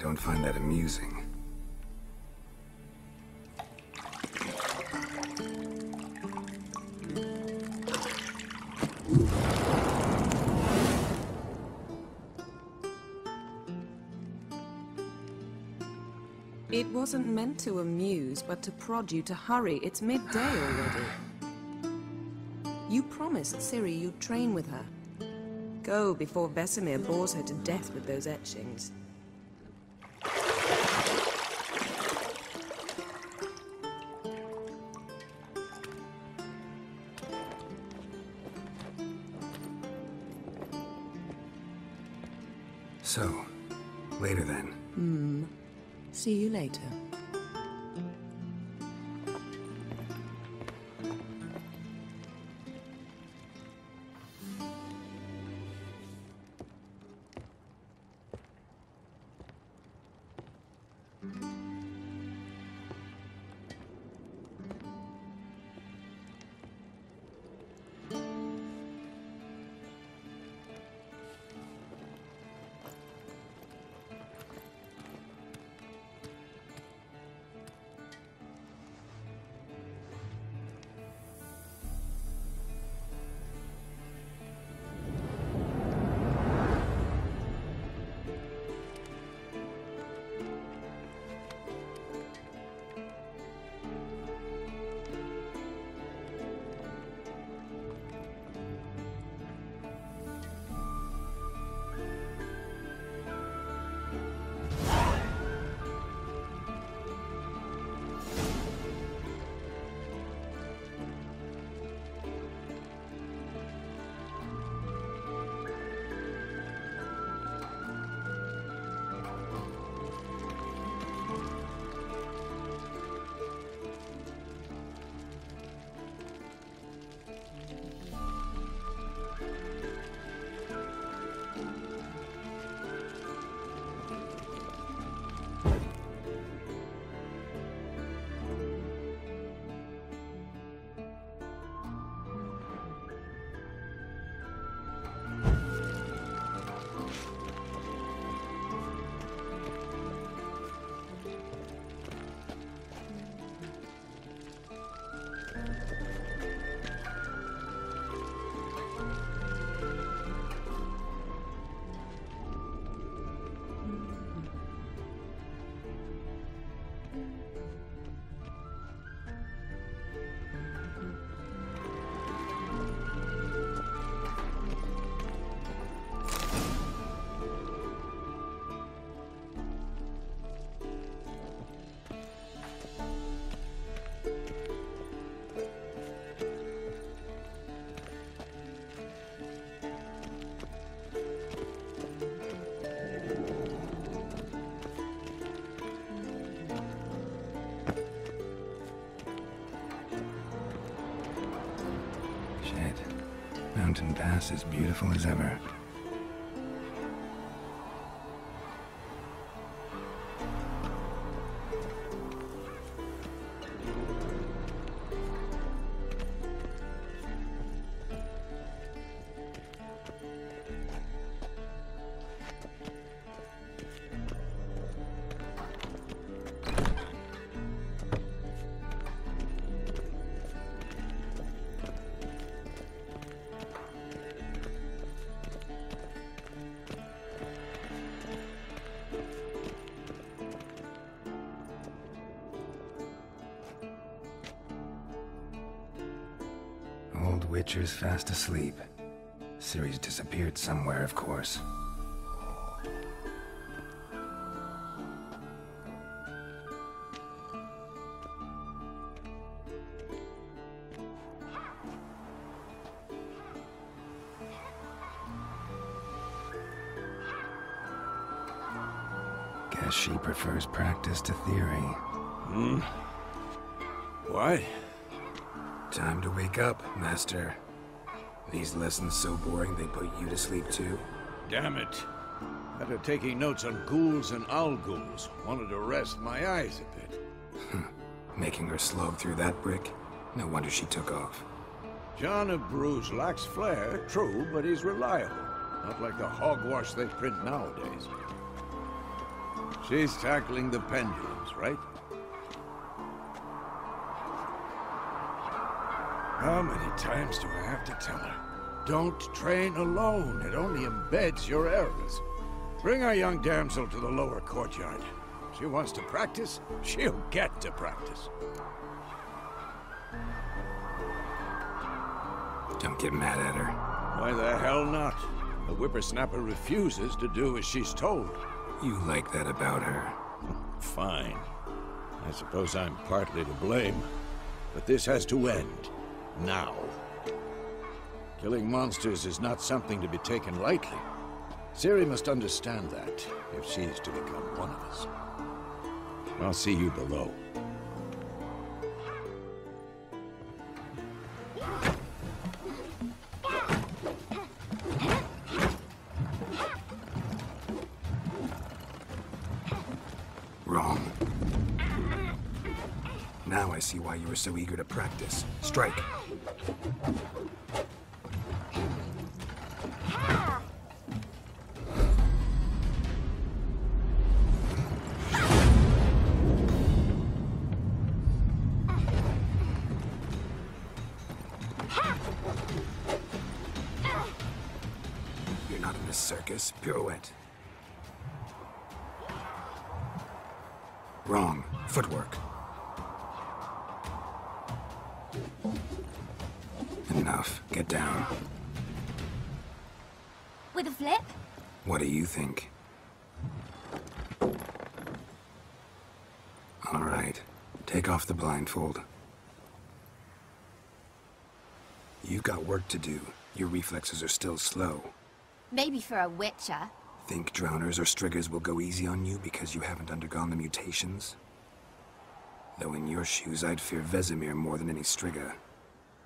don't find that amusing. It wasn't meant to amuse, but to prod you to hurry. It's midday already. You promised Ciri you'd train with her. Go before Vesemir bores her to death with those etchings. So, later then. See you later. Mountain Pass as beautiful as ever. Witcher's fast asleep. Ciri's disappeared somewhere, of course. Guess she prefers practice to theory. What? Time to wake up, Master. These lessons so boring they put you to sleep too? Damn it. After taking notes on ghouls and owl ghouls, wanted to rest my eyes a bit. Making her slog through that brick? No wonder she took off. John of Bruges lacks flair, true, but he's reliable. Not like the hogwash they print nowadays. She's tackling the pendulums, right? How many times do I have to tell her? Don't train alone. It only embeds your errors. Bring our young damsel to the lower courtyard. She wants to practice, she'll get to practice. Don't get mad at her. Why the hell not? The whippersnapper refuses to do as she's told. You like that about her. Fine. I suppose I'm partly to blame. But this has to end. Now. Killing monsters is not something to be taken lightly. Ciri must understand that, if she is to become one of us. I'll see you below. Wrong. Now I see why you were so eager to practice. Strike. You're not in a circus. Pirouette. Wrong. Footwork. Enough. Get down. With a flip? What do you think? All right. Take off the blindfold. You've got work to do. Your reflexes are still slow. Maybe for a witcher. Think drowners or striggers will go easy on you because you haven't undergone the mutations? Though in your shoes, I'd fear Vesemir more than any strigger.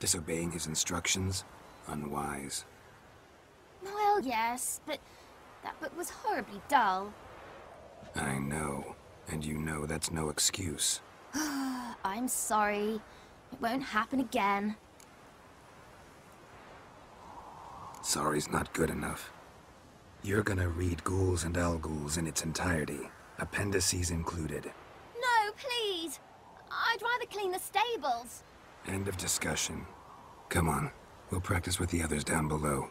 Disobeying his instructions? Unwise. Well, yes, but that book was horribly dull. I know. And you know that's no excuse. I'm sorry. It won't happen again. Sorry's not good enough. You're gonna read Ghouls and Al-Ghouls in its entirety, appendices included. No, please! I'd rather clean the stables. End of discussion. Come on, we'll practice with the others down below.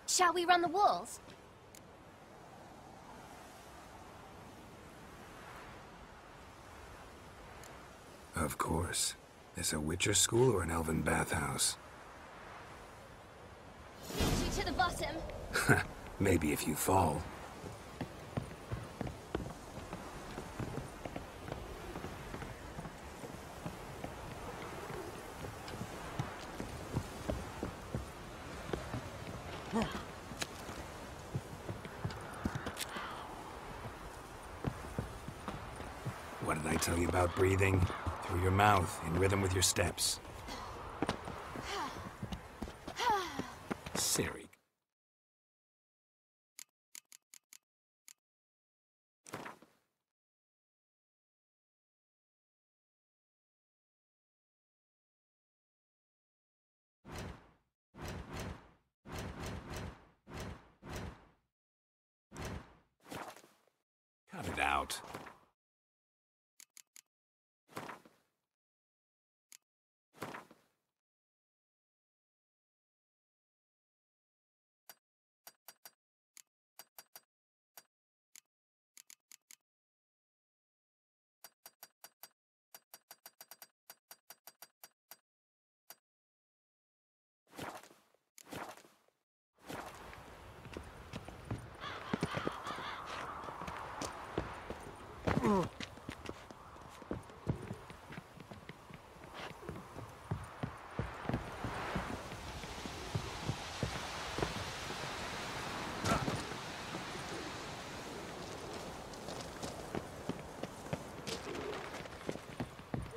Shall we run the walls? Of course. Is a Witcher school or an elven bathhouse? Shoot you to the bottom. Maybe if you fall. What did I tell you about breathing? Through your mouth, in rhythm with your steps. Ciri. Cut it out.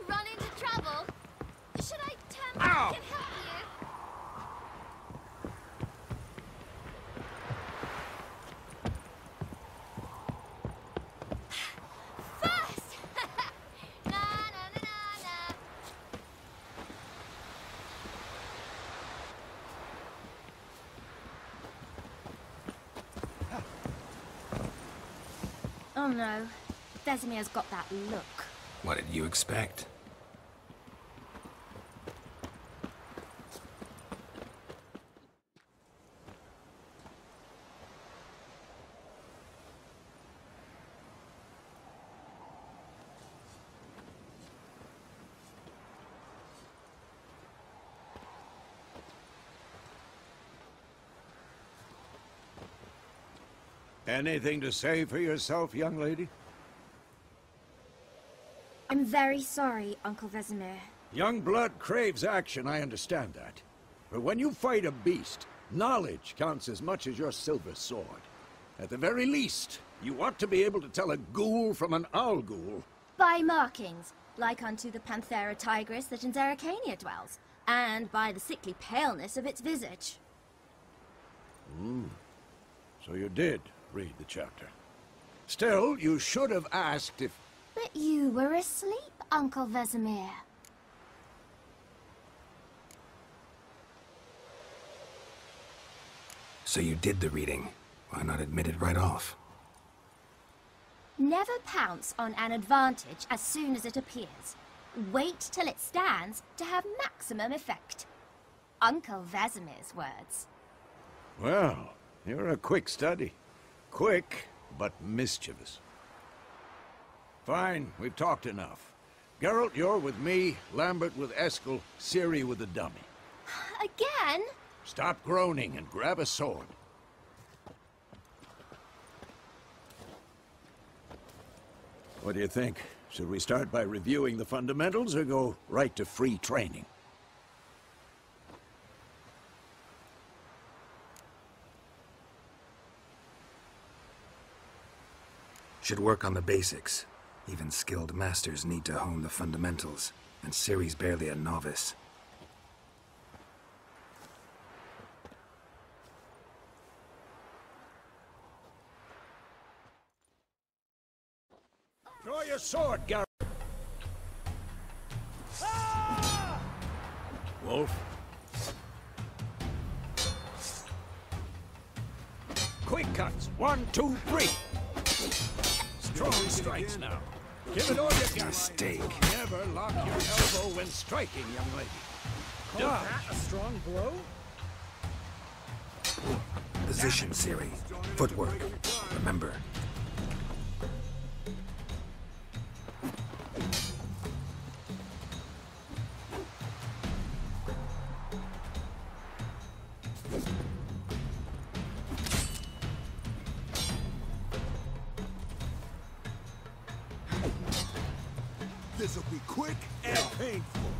Run into trouble? Should I turn back and help you? First! Na na na na na. Oh no. Vesemir's got that look. What did you expect? Anything to say for yourself, young lady? I'm very sorry, Uncle Vesemir. Young blood craves action, I understand that. But when you fight a beast, knowledge counts as much as your silver sword. At the very least, you ought to be able to tell a ghoul from an owl ghoul. By markings, like unto the Panthera tigris that in Zeracania dwells, and by the sickly paleness of its visage. So you did read the chapter. Still, you should have asked if... But you were asleep, Uncle Vesemir. So you did the reading. Why not admit it right off? Never pounce on an advantage as soon as it appears. Wait till it stands to have maximum effect. Uncle Vesemir's words. Well, you're a quick study. Quick, but mischievous. Fine, we've talked enough. Geralt, you're with me, Lambert with Eskel, Ciri with the dummy. Again? Stop groaning and grab a sword. What do you think? Should we start by reviewing the fundamentals or go right to free training? Should work on the basics. Even skilled masters need to hone the fundamentals, and Ciri's barely a novice. Draw your sword, Geralt! Wolf. Quick cuts. 1, 2, 3. Strong strikes now. Give it all you got. Mistake. Never lock your elbow when striking, young lady. Call that a strong blow? Position, Ciri. Footwork. Remember. This'll be quick and painful.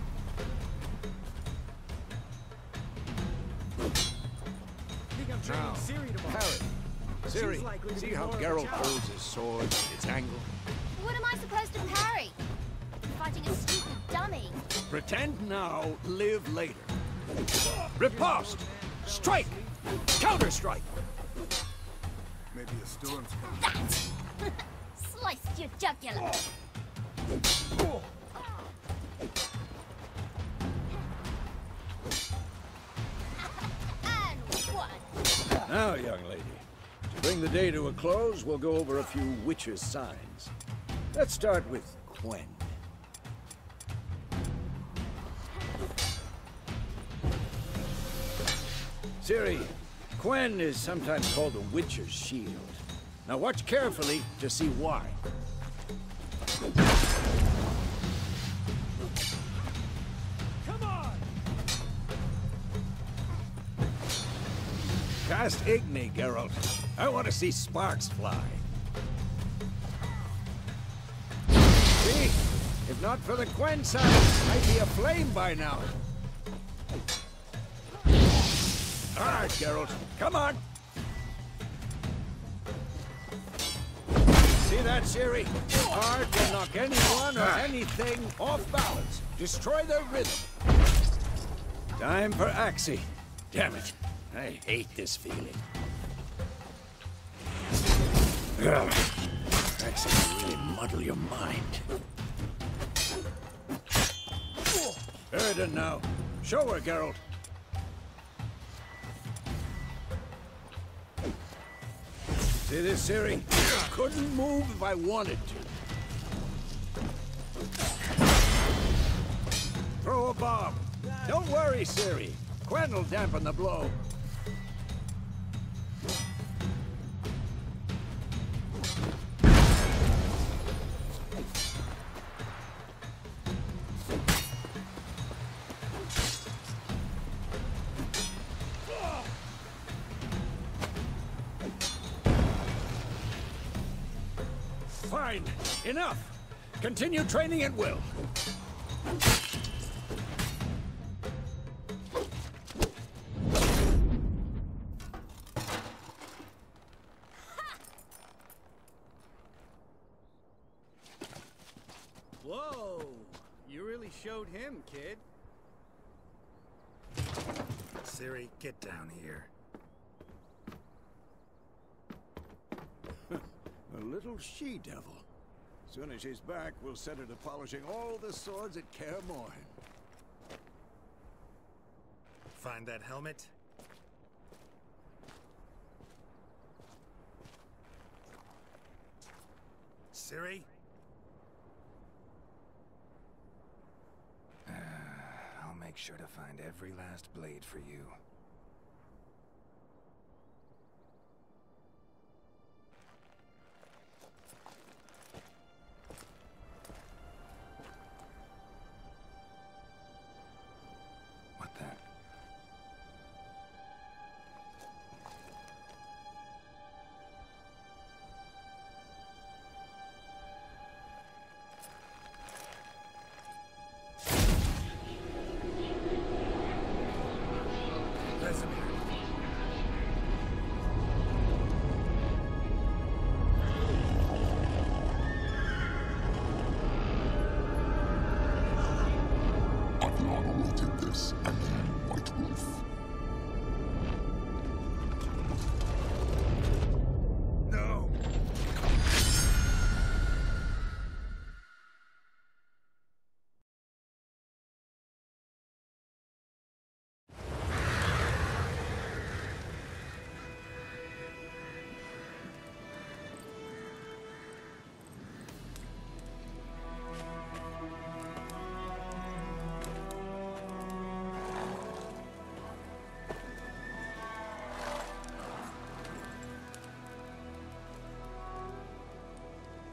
Think I'm training Now, Ciri tomorrow. parry. Ciri, She's likely to see be how more of a Geralt challenge. holds his sword, its angle? What am I supposed to parry? Fighting a stupid dummy. Pretend now, live later. Riposte! Strike! Counter-strike! Maybe a storm's coming. Sliced your jugular. And one. Now, young lady, to bring the day to a close, we'll go over a few witches' signs. Let's start with Quen. Ciri, Quen is sometimes called the Witcher's Shield. Now watch carefully to see why. Come on! Cast Igni, Geralt. I want to see sparks fly. See? If not for the Quen sign, I'd be aflame by now. All right, Geralt. Come on. See that, Ciri? Hard will knock anyone or anything off balance. Destroy their rhythm. Time for Axie. Damn it. I hate this feeling. Ugh. Axie can really muddle your mind. Erden now. Show her, Geralt. See this, Ciri? Couldn't move if I wanted to. Don't worry, Siri. Quen will dampen the blow. Fine. Enough. Continue training at will. Whoa! You really showed him, kid. Siri, get down here. A little she-devil. Soon as she's back, we'll set her to polishing all the swords at Kaer Morhen. Find that helmet? Siri? I'll make sure to find every last blade for you. What the?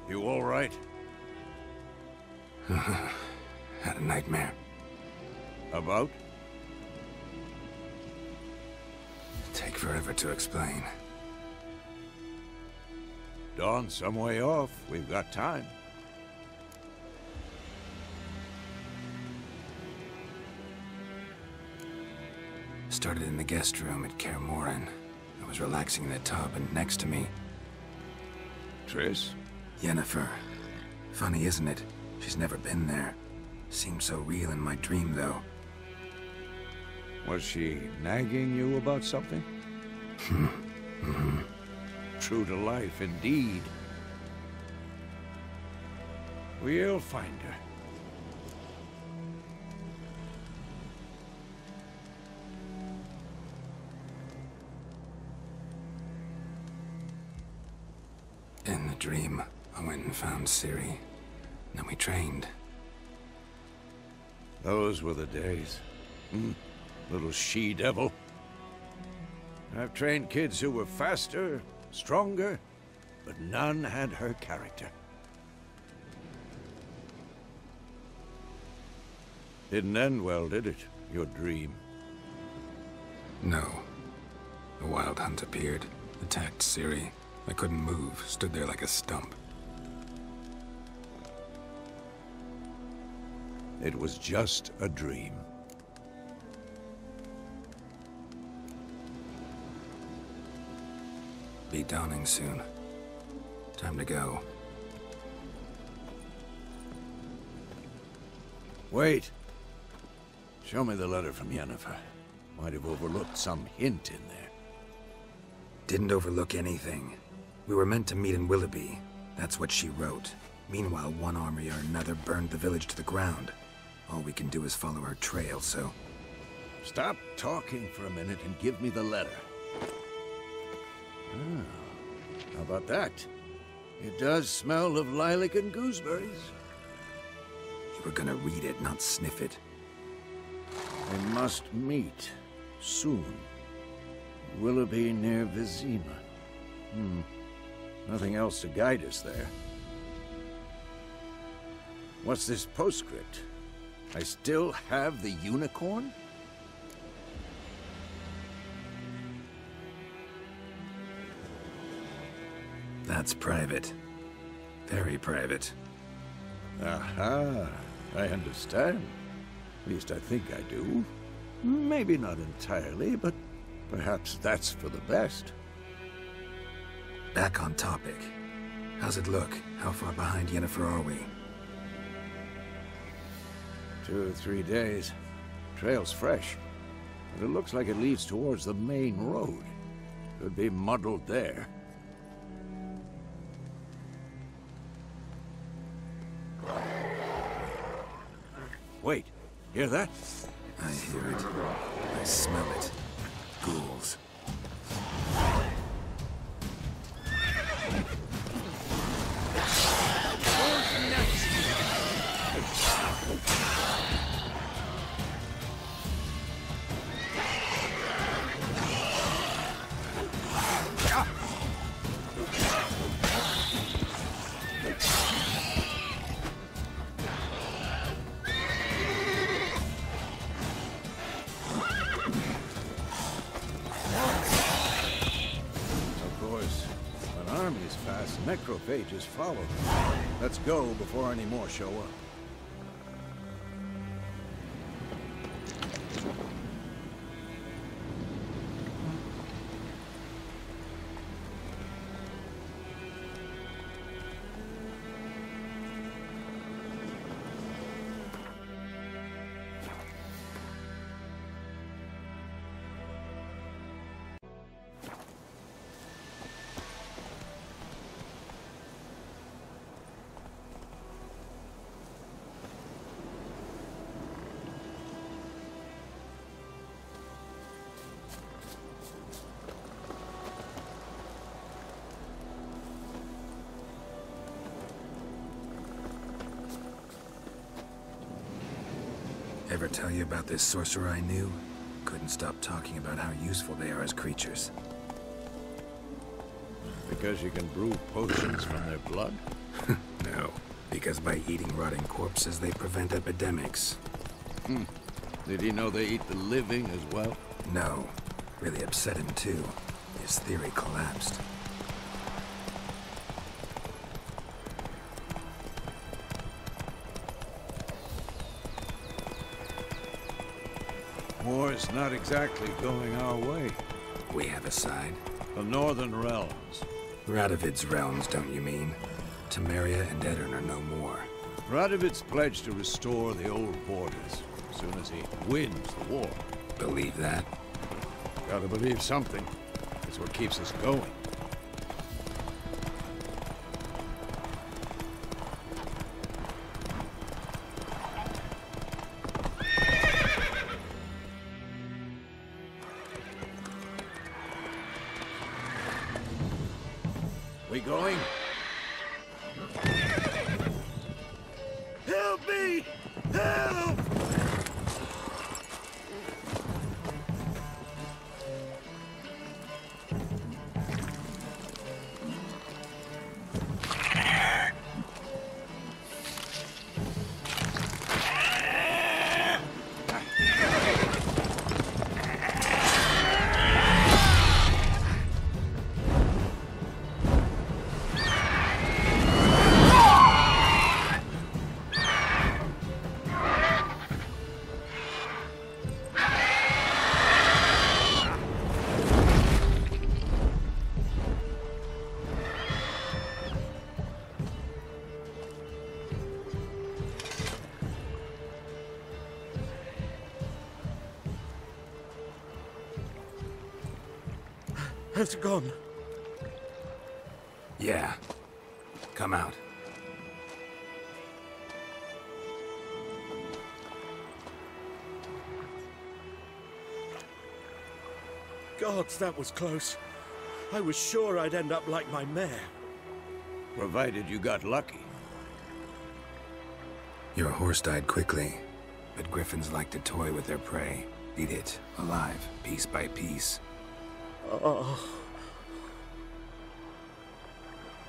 You all right? Had a nightmare. About? Take forever to explain. Dawn's some way off. We've got time. Started in the guest room at Kaer Morhen. I was relaxing in a tub, and next to me, Triss? Yennefer. Funny, isn't it? She's never been there. Seemed so real in my dream, though. Was she nagging you about something? True to life, indeed. We'll find her. In the dream, I went and found Ciri. Then we trained. Those were the days. Little she-devil. I've trained kids who were faster, stronger, but none had her character. Didn't end well, did it? Your dream? No. The Wild Hunt appeared, attacked Ciri. I couldn't move, stood there like a stump. It was just a dream. Be dawning soon. Time to go. Wait. Show me the letter from Yennefer. Might have overlooked some hint in there. Didn't overlook anything. We were meant to meet in Willoughby. That's what she wrote. Meanwhile, one army or another burned the village to the ground. All we can do is follow her trail, so... Stop talking for a minute and give me the letter. How about that? It does smell of lilac and gooseberries. You were gonna read it, not sniff it. They must meet soon. Willoughby near Vizima. Nothing else to guide us there. What's this postscript? I still have the unicorn? That's private. Very private. Aha, I understand. At least I think I do. Maybe not entirely, but perhaps that's for the best. Back on topic. How's it look? How far behind Yennefer are we? 2 or 3 days. Trail's fresh, but it looks like it leads towards the main road. Could be muddled there. Wait, hear that? I hear it. I smell it. Ghouls. Necrophages follow. Let's go before any more show up. Ever tell you about this sorcerer I knew? Couldn't stop talking about how useful they are as creatures. Because you can brew potions from their blood? No, because by eating rotting corpses, they prevent epidemics. Did he know they eat the living as well? No. Really upset him, too. His theory collapsed. War's not exactly going our way. We have a side. The Northern Realms. Radovid's realms, don't you mean? Temeria and Edirn are no more. Radovid's pledged to restore the old borders as soon as he wins the war. Believe that? Gotta believe something. It's what keeps us going. We going? Help me! Help! Has it gone? Yeah. Come out. Gods, that was close. I was sure I'd end up like my mare. Provided you got lucky. Your horse died quickly. but griffins like to toy with their prey. Eat it, alive, piece by piece. Oh.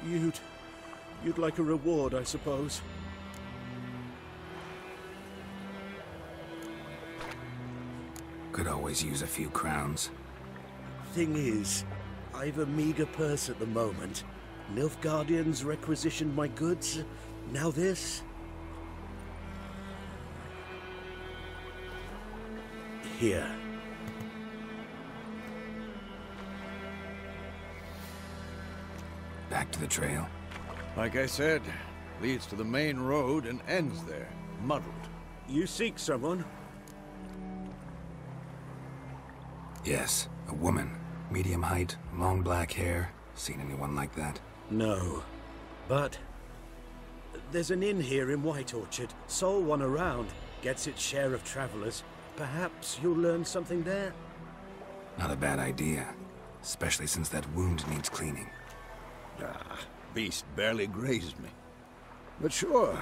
You'd like a reward, I suppose. Could always use a few crowns. Thing is, I've a meager purse at the moment. Nilfgaardians requisitioned my goods. Now this. Here. Back to the trail. Like I said, leads to the main road and ends there, muddled. You seek someone? Yes, a woman. Medium height, long black hair. Seen anyone like that? No. But there's an inn here in White Orchard. Sole one around. Gets its share of travelers. Perhaps you'll learn something there? Not a bad idea. Especially since that wound needs cleaning. Ah, beast barely grazed me. But sure,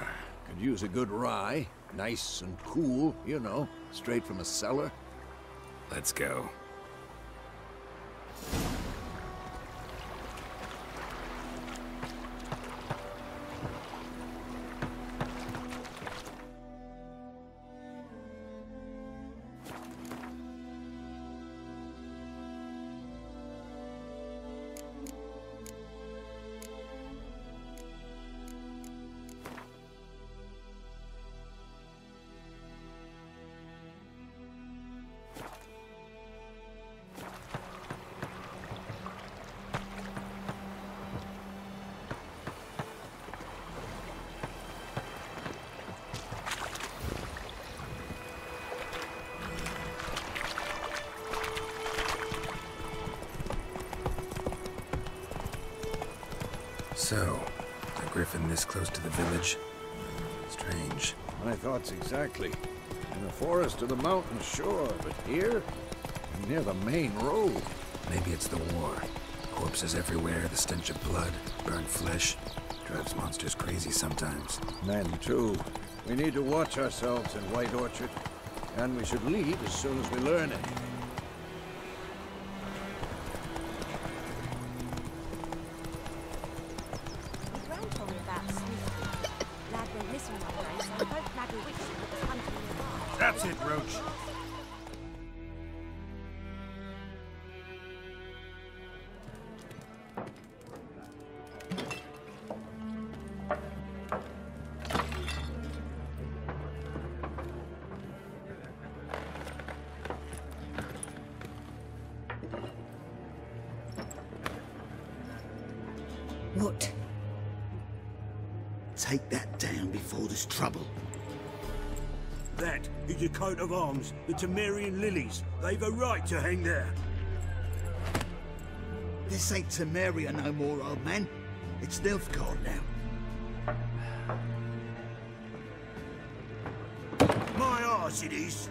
could use a good rye. Nice and cool, you know, straight from a cellar. Let's go. So, a griffin this close to the village? Strange. My thoughts exactly. In the forest or the mountains, sure, but here? Near the main road. Maybe it's the war. Corpses everywhere, the stench of blood, burnt flesh. Drives monsters crazy sometimes. Men, too. We need to watch ourselves in White Orchard. And we should leave as soon as we learn anything. That's it, Roach. What? Take that down before there's trouble. That is your coat of arms, the Temerian lilies. They've a right to hang there. This ain't Temeria no more, old man. It's Nilfgaard now. My arse it is.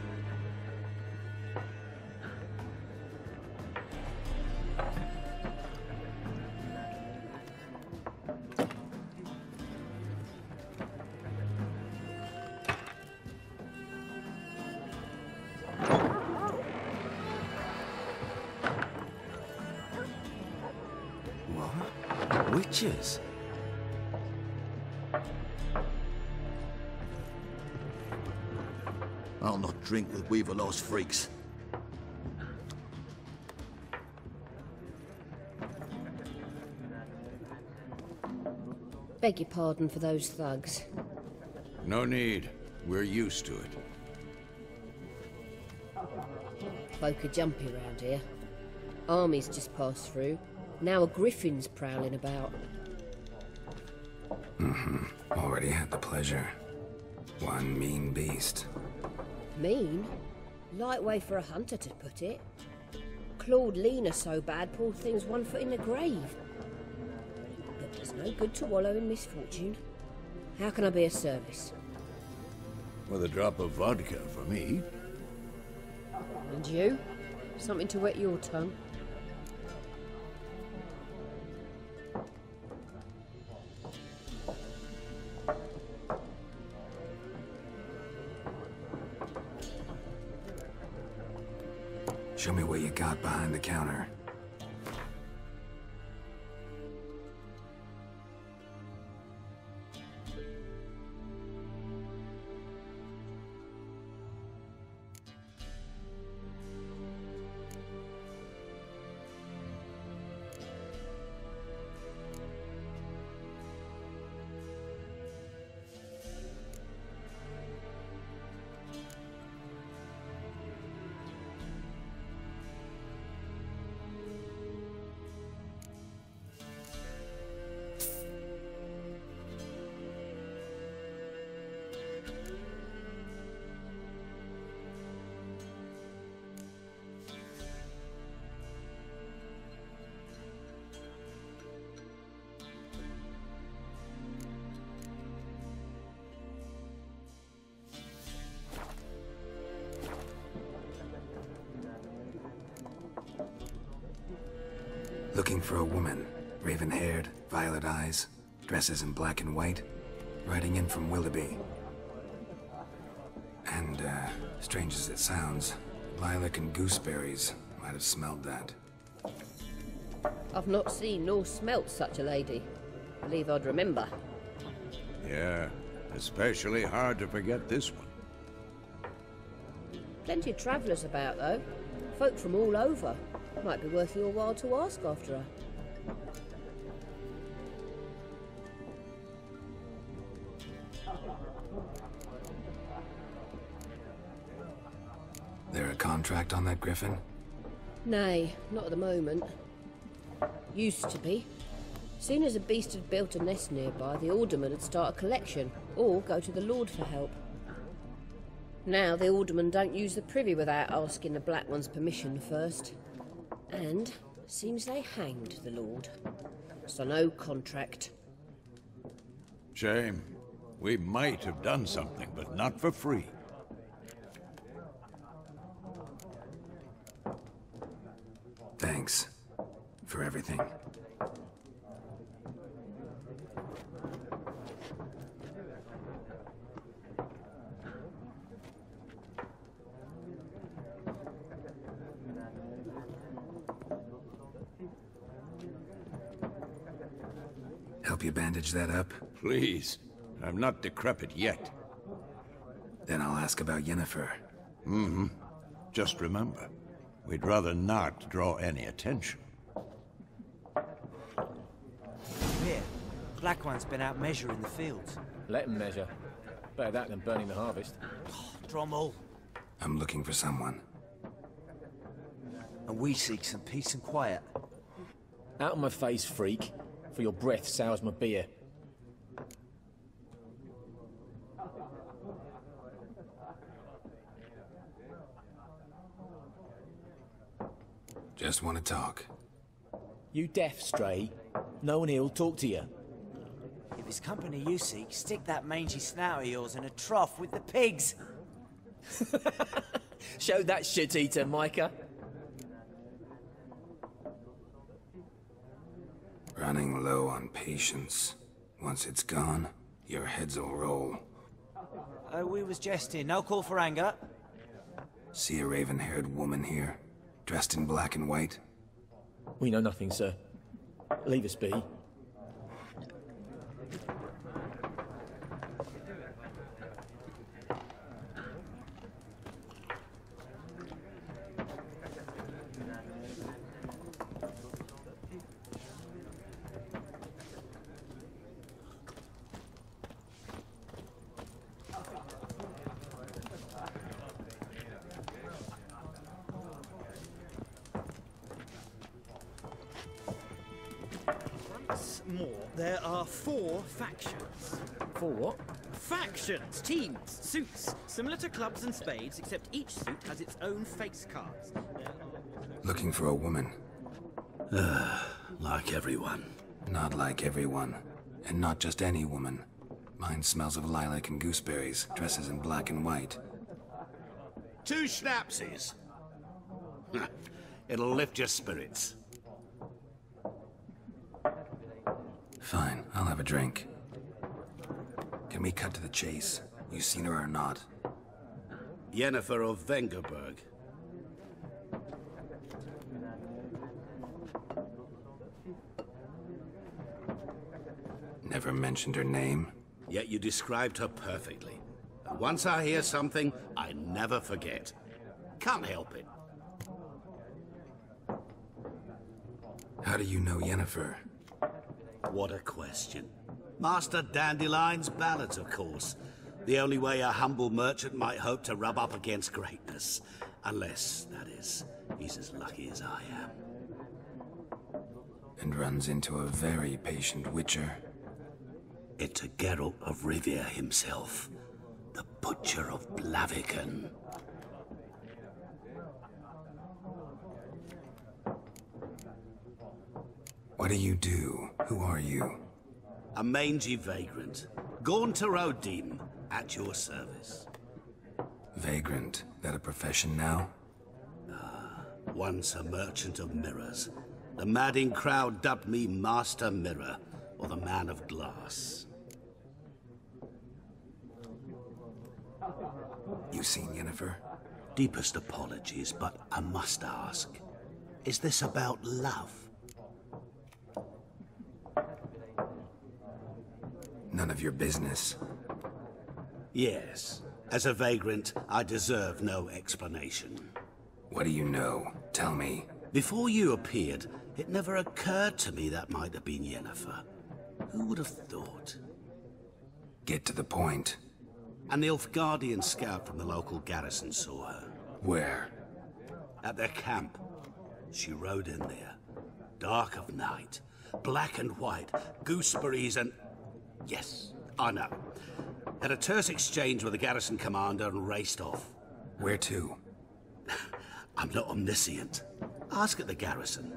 Witches? I'll not drink with Weaver-lost freaks. Beg your pardon for those thugs. No need. We're used to it. Folk are jumpy round here. Armies just passed through. Now a griffin's prowling about. Already had the pleasure. One mean beast. Mean? Light way for a hunter to put it. Clawed Lena so bad, poor thing's 1 foot in the grave. But there's no good to wallow in misfortune. How can I be of service? With a drop of vodka for me. And you? Something to wet your tongue? Show me what you got behind the counter. Looking for a woman, raven-haired, violet eyes, dresses in black and white, riding in from Willoughby. And, strange as it sounds, lilac and gooseberries might have smelled that. I've not seen nor smelt such a lady. Believe I'd remember. Yeah, especially hard to forget this one. Plenty of travellers about, though. Folk from all over. Might be worth your while to ask after her. There a contract on that griffin? Nay, not at the moment. Used to be. Soon as a beast had built a nest nearby, the alderman would start a collection, or go to the Lord for help. Now the aldermen don't use the privy without asking the Black One's permission first. And seems they hanged the Lord. So no contract. Shame. We might have done something, but not for free. Thanks for everything. Help you bandage that up? Please. I'm not decrepit yet. Then I'll ask about Yennefer. Mm-hmm. Just remember, we'd rather not draw any attention. Here, Black One's been out measuring the fields. Let him measure. Better that than burning the harvest. Drommel. I'm looking for someone. And we seek some peace and quiet. Out of my face, freak. For your breath sours my beer. Just want to talk. You deaf, Stray? No one here'll talk to you. If it's company you seek, stick that mangy snout of yours in a trough with the pigs. Show that shit-eater, Micah. Running low on patience. Once it's gone, your heads'll roll. We was jesting. No call for anger. See a raven-haired woman here, dressed in black and white? We know nothing, sir. Leave us be. More, there are 4 factions. 4 what? Factions, teams, suits, similar to clubs and spades, except each suit has its own face cards. Looking for a woman. Like everyone. Not like everyone. And not just any woman. Mine smells of lilac and gooseberries, dresses in black and white. 2 schnapsies. It'll lift your spirits. Fine, I'll have a drink. Can we cut to the chase? You seen her or not? Yennefer of Vengerberg. Never mentioned her name? Yet you described her perfectly. And once I hear something, I never forget. Can't help it. How do you know Yennefer? What a question. Master Dandelion's ballads, of course. The only way a humble merchant might hope to rub up against greatness. Unless, that is, he's as lucky as I am. And runs into a very patient witcher. It's a Geralt of Rivia himself. The Butcher of Blaviken. What do you do? Who are you? A mangy vagrant. Gaunter O'Deem, at your service. Vagrant. That a profession now? Once a merchant of mirrors. The madding crowd dubbed me Master Mirror, or the Man of Glass. You seen Yennefer? Deepest apologies, but I must ask. Is this about love? None of your business. Yes. As a vagrant, I deserve no explanation. What do you know? Tell me. Before you appeared, it never occurred to me that might have been Yennefer. Who would have thought? Get to the point. An Nilfgaardian scout from the local garrison saw her. Where? At their camp. She rode in there. Dark of night. Black and white. Gooseberries and... Yes, I know. Had a terse exchange with the garrison commander and raced off. Where to? I'm not omniscient. Ask at the garrison.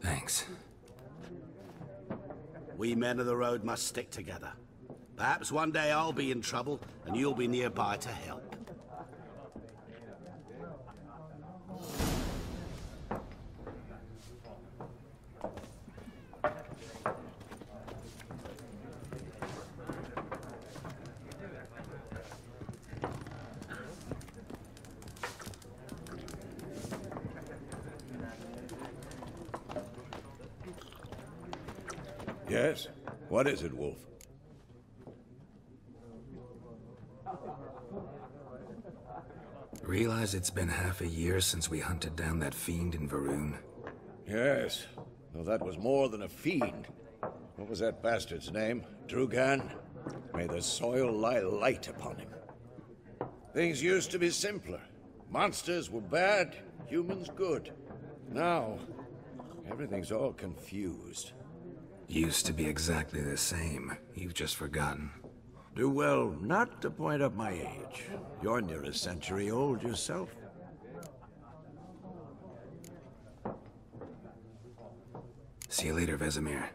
Thanks. We men of the road must stick together. Perhaps one day I'll be in trouble and you'll be nearby to help. Yes? What is it, Wolf? Realize it's been half a year since we hunted down that fiend in Varun? Yes, though that was more than a fiend. What was that bastard's name? Drugan? May the soil lie light upon him. Things used to be simpler. Monsters were bad, humans good. Now, everything's all confused. Used to be exactly the same. You've just forgotten. Do well not to point up my age. You're near a century old yourself. See you later, Vesemir.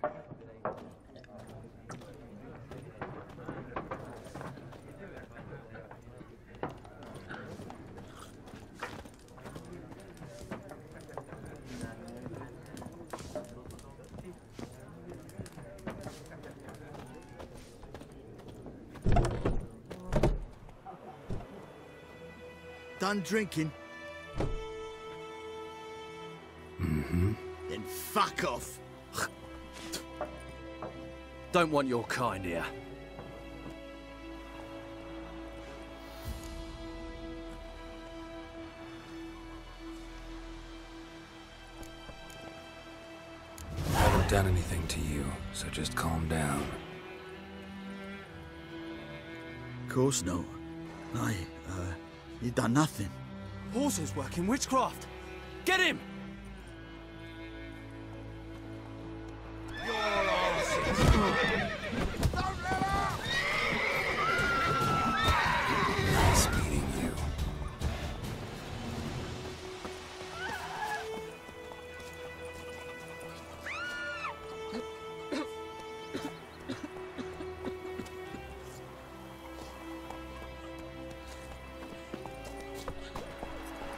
Done drinking? Mm-hmm. Then fuck off. Don't want your kind here. I haven't done anything to you, so just calm down. Of course not. You done nothing. Horses working witchcraft. Get him! Nice meeting you.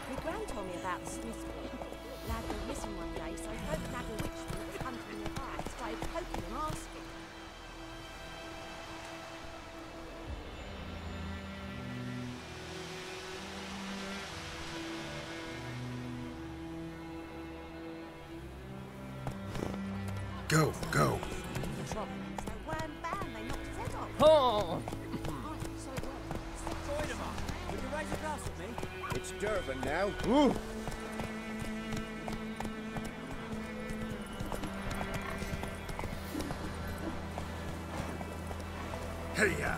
My gran told me about the Smiths boy. Lad went missing one day, so folk nagging witchmen that come from nearby started poking and asking. Go, go. Oh! Would you raise a glass with me? It's Durban now. Ooh. Hey-ya!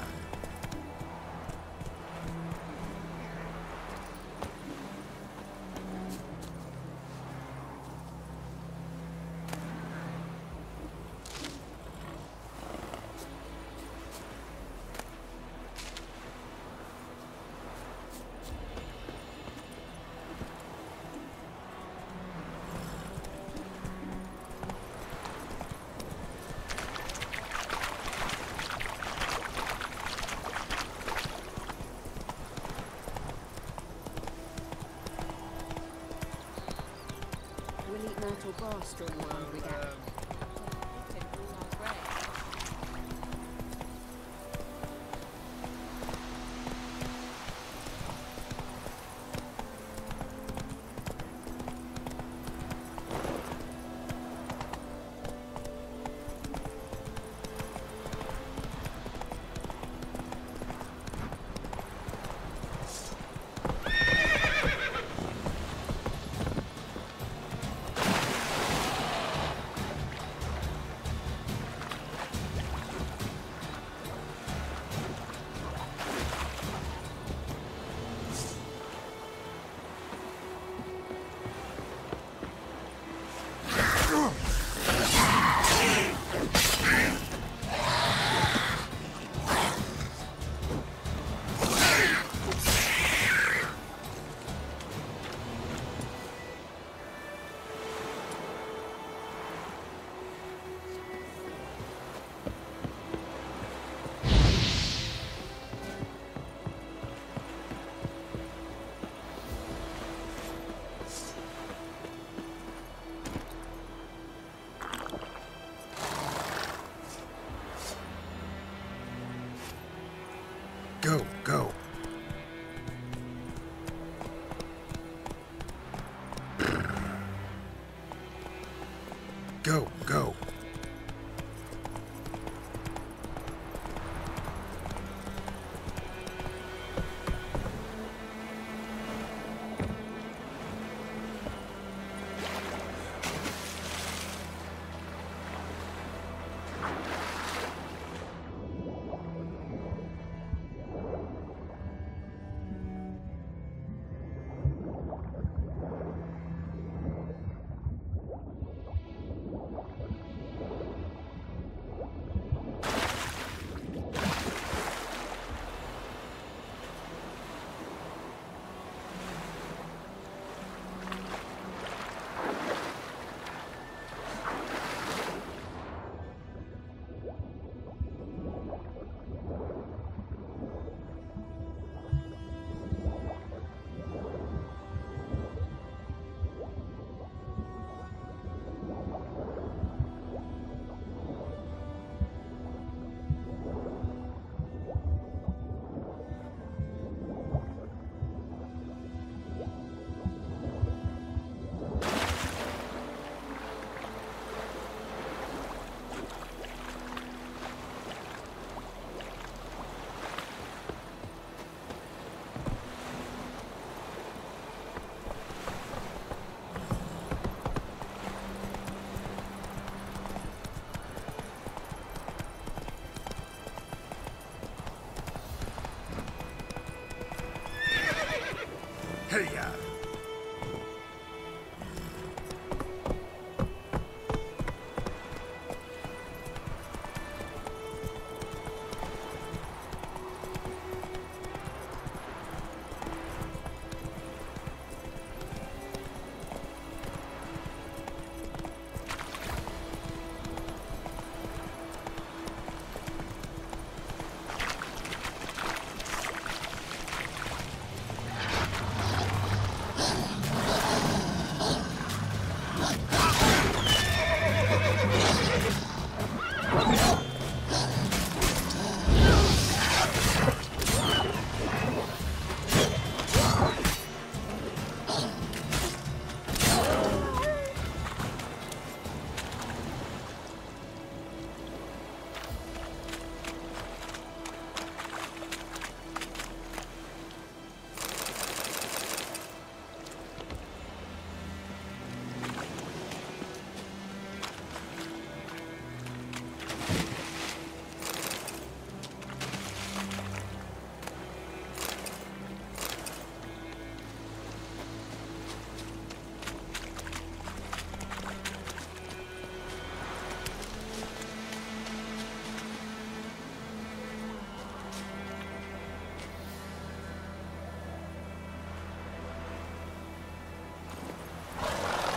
We'll eat metal bar straw around we get. Go, go. Go, go. Hey-ya!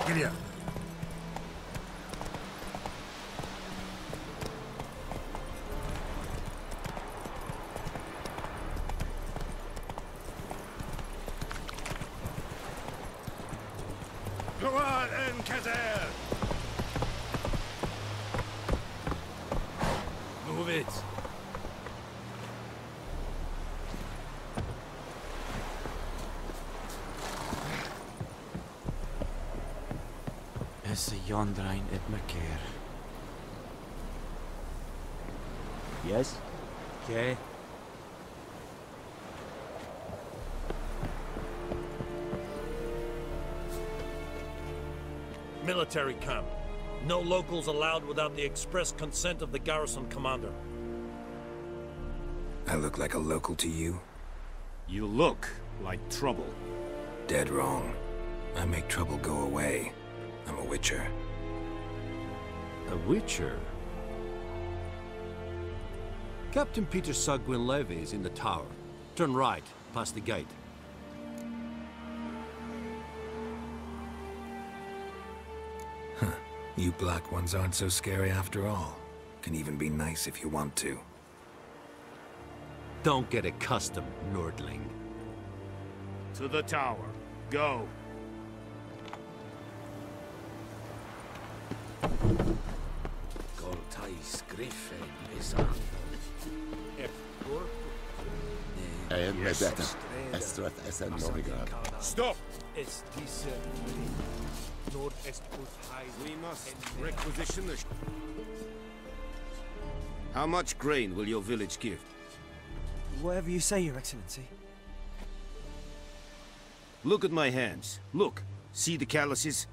Giddy up. Go on, Encazer! Move it. Is the yondrain at McCare? Yes? Okay. Military camp. No locals allowed without the express consent of the garrison commander. I look like a local to you? You look like trouble. Dead wrong. I make trouble go away. I'm a witcher. A witcher? Captain Peter Sagwin Levy is in the tower. Turn right, past the gate. Huh. You black ones aren't so scary after all. Can even be nice if you want to. Don't get accustomed, Nordling. To the tower. Go. Goltais Griffin is on. Stop! We must requisition the... How much grain will your village give? Whatever you say, Your Excellency. Look at my hands. Look. See the calluses?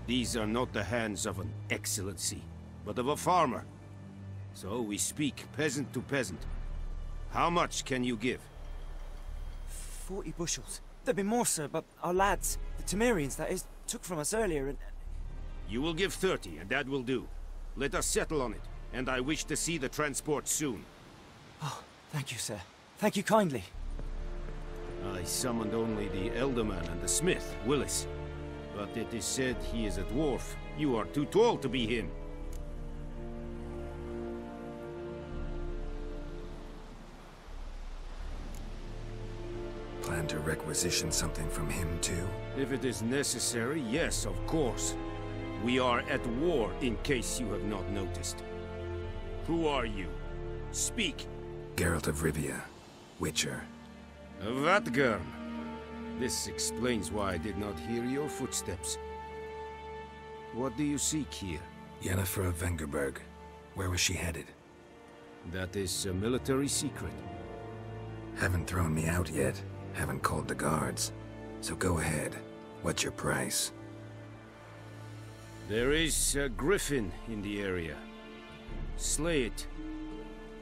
These are not the hands of an excellency, but of a farmer. So we speak peasant to peasant. How much can you give? 40 bushels. There'd be more, sir, but our lads, the Temerians, that is, took from us earlier and... You will give 30, and that will do. Let us settle on it, and I wish to see the transport soon. Oh, thank you, sir. Thank you kindly. I summoned only the Elderman and the smith, Willis. But it is said he is a dwarf. You are too tall to be him. Plan to requisition something from him, too? If it is necessary, yes, of course. We are at war, in case you have not noticed. Who are you? Speak! Geralt of Rivia, Witcher. Vatgern. This explains why I did not hear your footsteps. What do you seek here? Yennefer of Vengerberg. Where was she headed? That is a military secret. Haven't thrown me out yet. Haven't called the guards. So go ahead. What's your price? There is a griffin in the area. Slay it.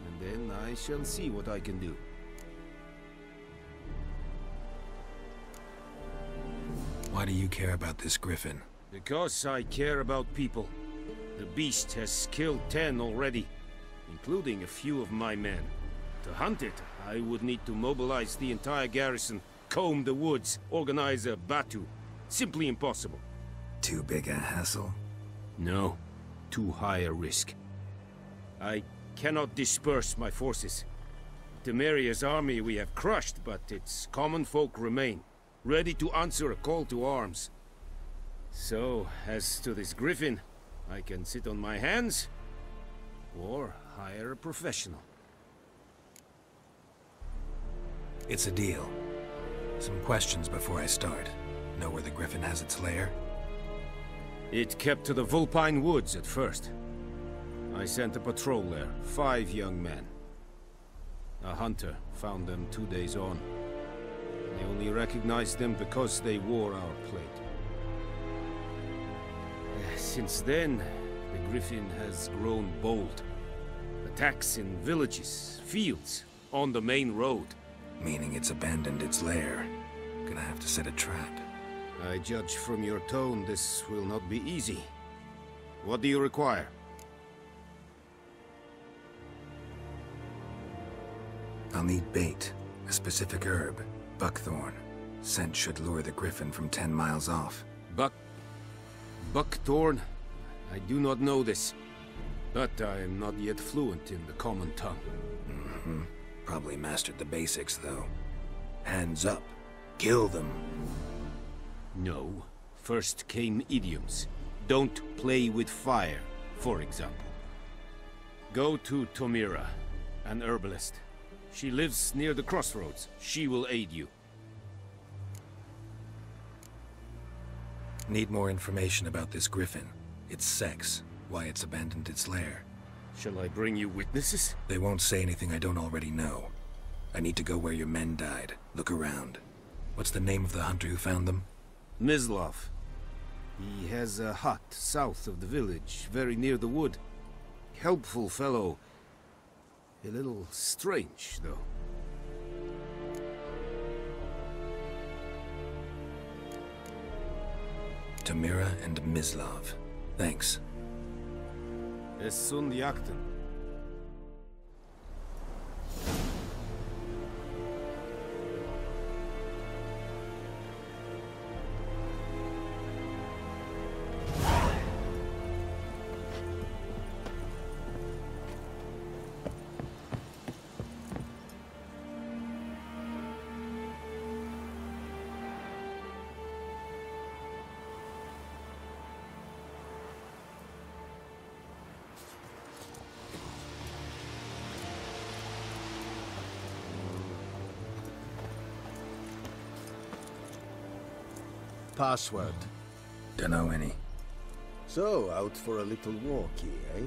And then I shall see what I can do. Why do you care about this griffin? Because I care about people. The beast has killed 10 already, including a few of my men. To hunt it, I would need to mobilize the entire garrison, comb the woods, organize a batu. Simply impossible. Too big a hassle? No. Too high a risk. I cannot disperse my forces. Temeria's army we have crushed, but its common folk remain, ready to answer a call to arms. So, as to this griffin, I can sit on my hands, or hire a professional. It's a deal. Some questions before I start. Know where the griffin has its lair? It kept to the Vulpine Woods at first. I sent a patrol there, 5 young men. A hunter found them 2 days on. They only recognized them because they wore our plate. Since then, the griffin has grown bold. Attacks in villages, fields, on the main road. Meaning it's abandoned its lair. Gonna have to set a trap. I judge from your tone this will not be easy. What do you require? I'll need bait, a specific herb, buckthorn. Scent should lure the griffin from 10 miles off. Buckthorn? I do not know this. But I am not yet fluent in the common tongue. Mm-hmm. Probably mastered the basics, though. Hands up. Kill them. No. First came idioms. Don't play with fire, for example. Go to Tomira, an herbalist. She lives near the crossroads. She will aid you. Need more information about this griffin. Its sex, why it's abandoned its lair. Shall I bring you witnesses? They won't say anything I don't already know. I need to go where your men died. Look around. What's the name of the hunter who found them? Mislov. He has a hut south of the village, very near the wood. Helpful fellow. A little strange, though. Tomira and Mislov. Thanks. Es sunt jakten. Password? Dunno any. So, out for a little walkie, eh?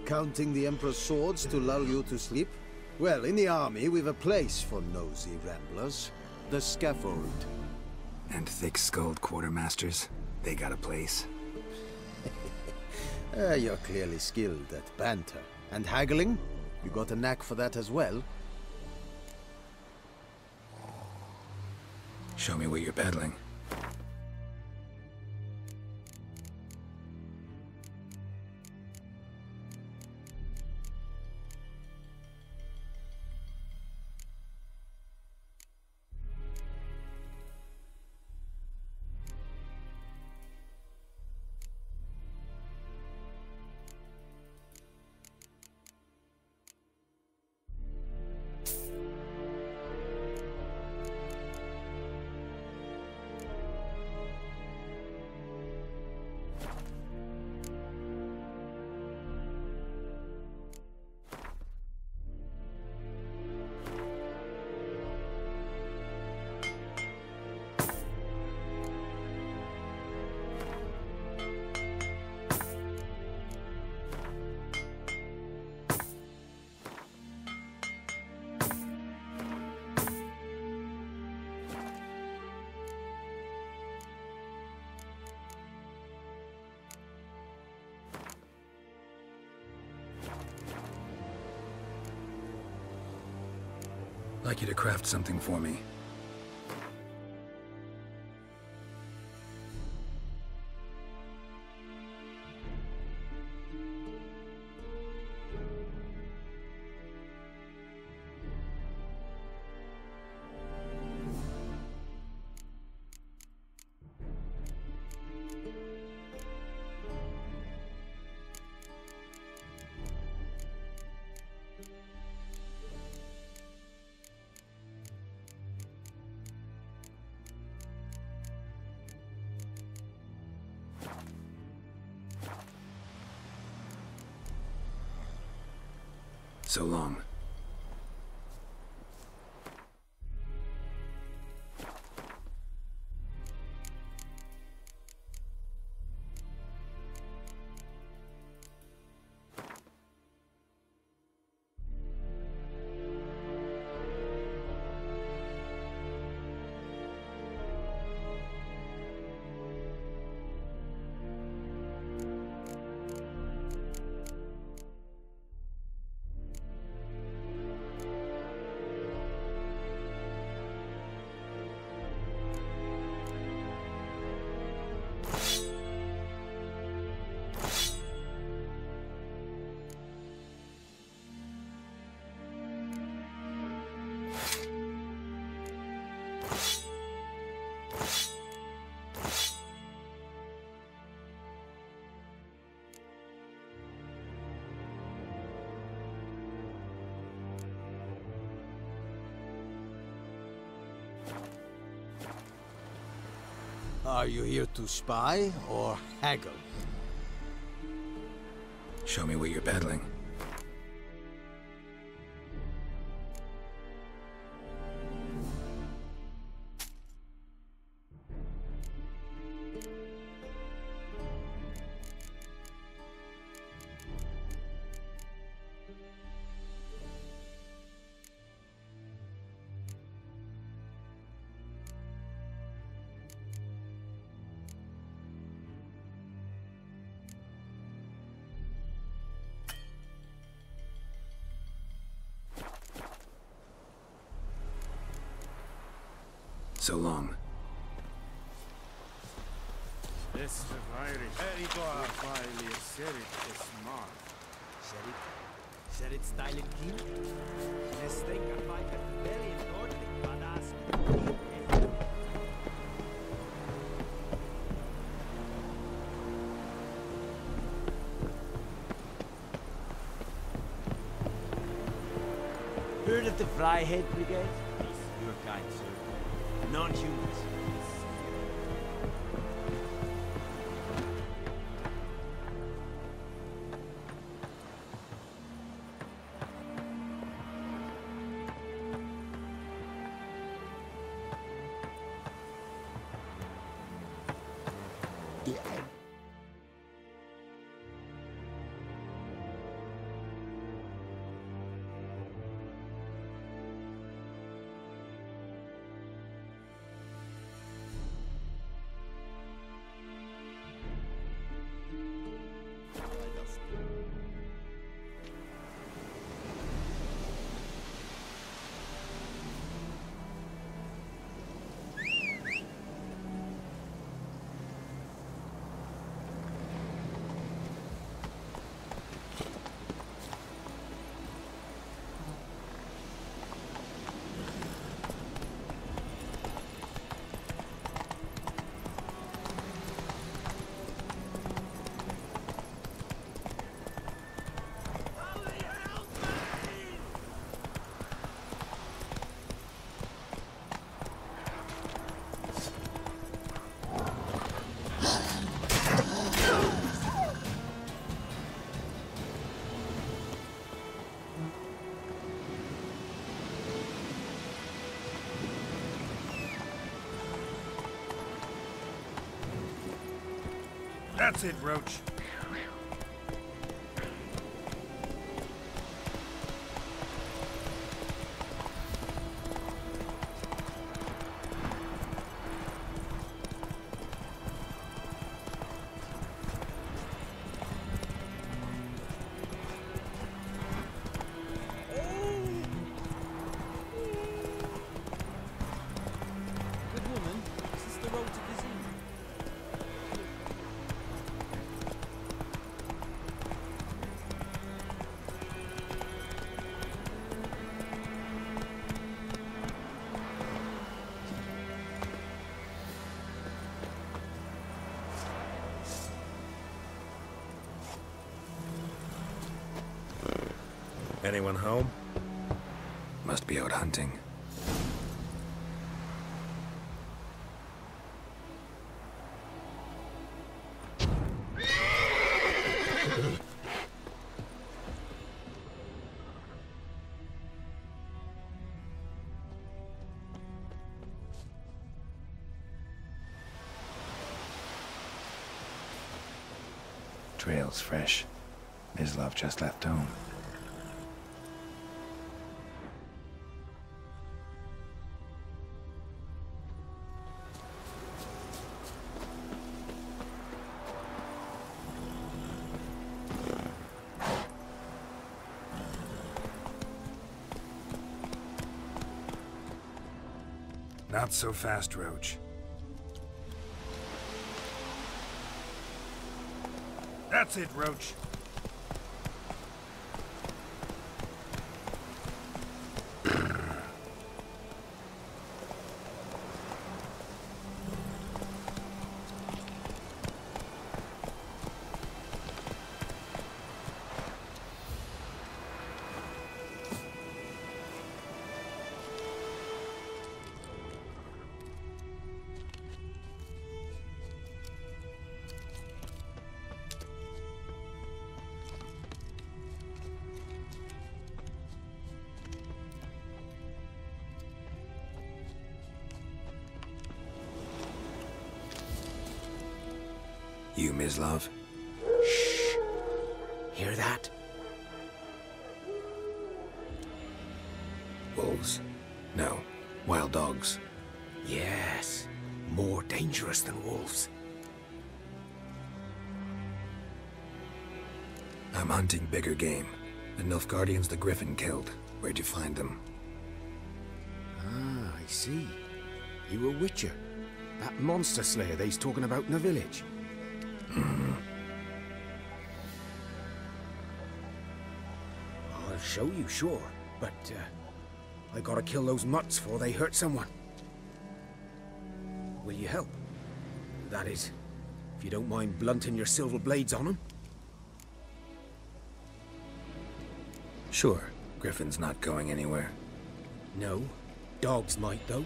Counting the Emperor's swords to lull you to sleep? Well, in the army, we've a place for nosy ramblers. The scaffold. And thick-skulled quartermasters? They got a place? You're clearly skilled at banter. And haggling? You got a knack for that as well? Show me what you're peddling. I'd like you to craft something for me. So long. Are you here to spy or haggle? Show me what you're peddling. So long. This Serit styling key. This thing can find a very important badass. Heard of the Fryhead Brigade? Your kind, sir. Non-humans. That's it, Roach. Good woman, is this the road to Vizine? Anyone home? Must be out hunting. Trail's fresh. Mislov just left home. Not so fast, Roach. That's it, Roach. You, Mislov? Shh. Hear that? Wolves? No. Wild dogs. Yes. More dangerous than wolves. I'm hunting bigger game. The Nilfgaardians the Griffin killed. Where'd you find them? Ah, I see. You a witcher. That monster slayer they's talking about in the village. I'll show you, sure. But, I gotta kill those mutts before they hurt someone. Will you help? That is, if you don't mind blunting your silver blades on them. Sure. Griffin's not going anywhere. No. Dogs might, though.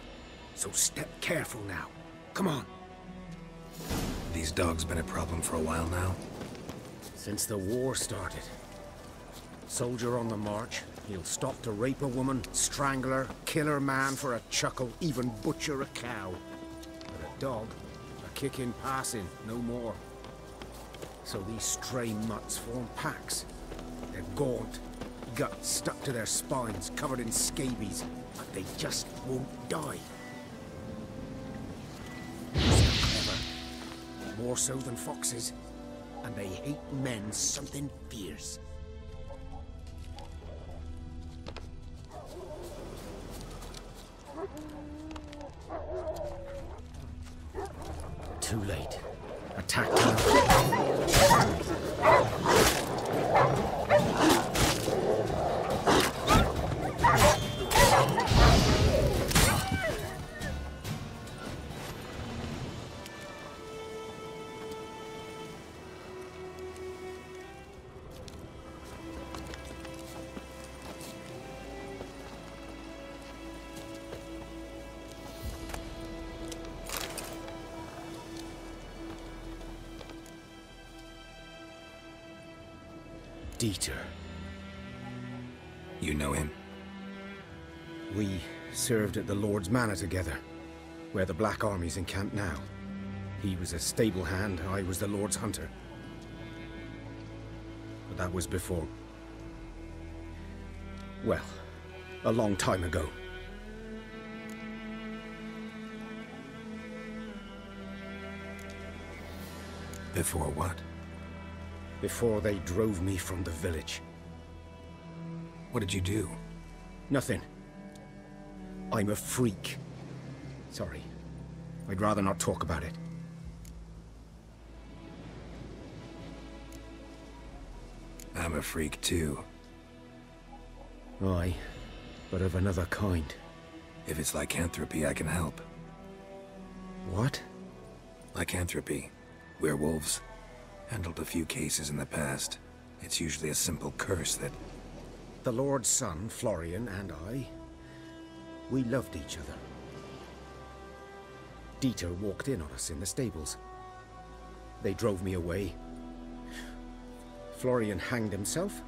So step careful now. Come on. These dogs been a problem for a while now? Since the war started. Soldier on the march, he'll stop to rape a woman, strangle her, kill her man for a chuckle, even butcher a cow. But a dog, a kick in passing, no more. So these stray mutts form packs. They're gaunt, guts stuck to their spines, covered in scabies, but they just won't die. They're clever, more so than foxes, and they hate men something fierce. Too late. Attack time. Dieter. You know him? We served at the Lord's Manor together, where the Black Army's encamped now. He was a stable hand, I was the Lord's hunter. But that was before... well, a long time ago. Before what? Before they drove me from the village. What did you do? Nothing. I'm a freak. Sorry. I'd rather not talk about it. I'm a freak too. Aye, but of another kind. If it's lycanthropy, I can help. What? Lycanthropy. Werewolves. Handled a few cases in the past. It's usually a simple curse that... The Lord's son, Florian, and I, we loved each other. Dieter walked in on us in the stables. They drove me away. Florian hanged himself.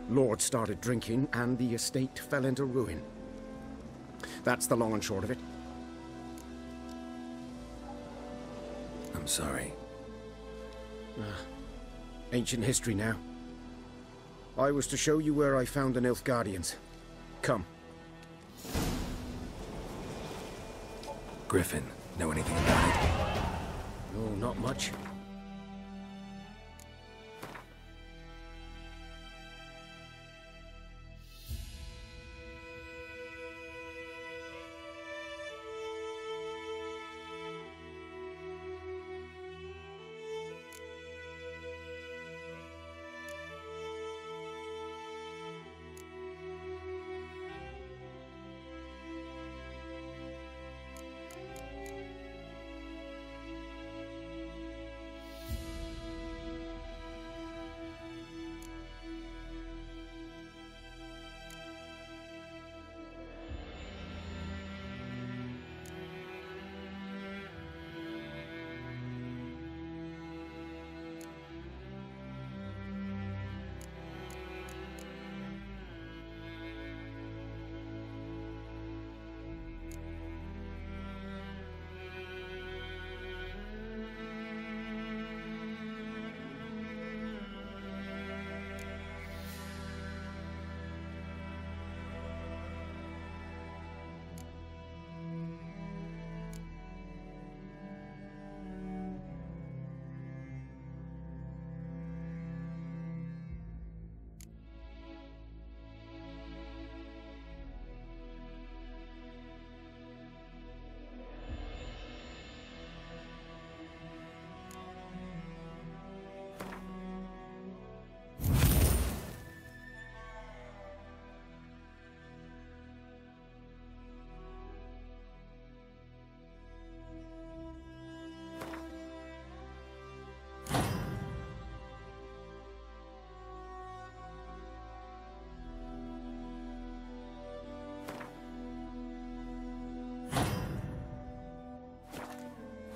Lord started drinking, and the estate fell into ruin. That's the long and short of it. I'm sorry. Ancient history now. I was to show you where I found the Nilfgaardians. Come. Griffin, know anything about it? No, not much.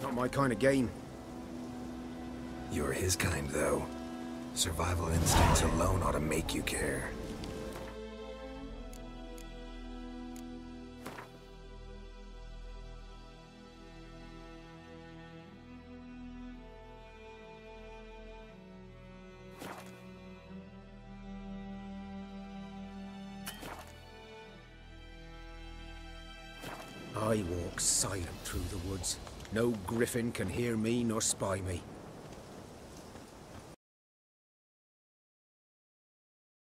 Not my kind of game. You're his kind, though. Survival instincts alone ought to make you care. I walk silent through the woods. No griffin can hear me nor spy me.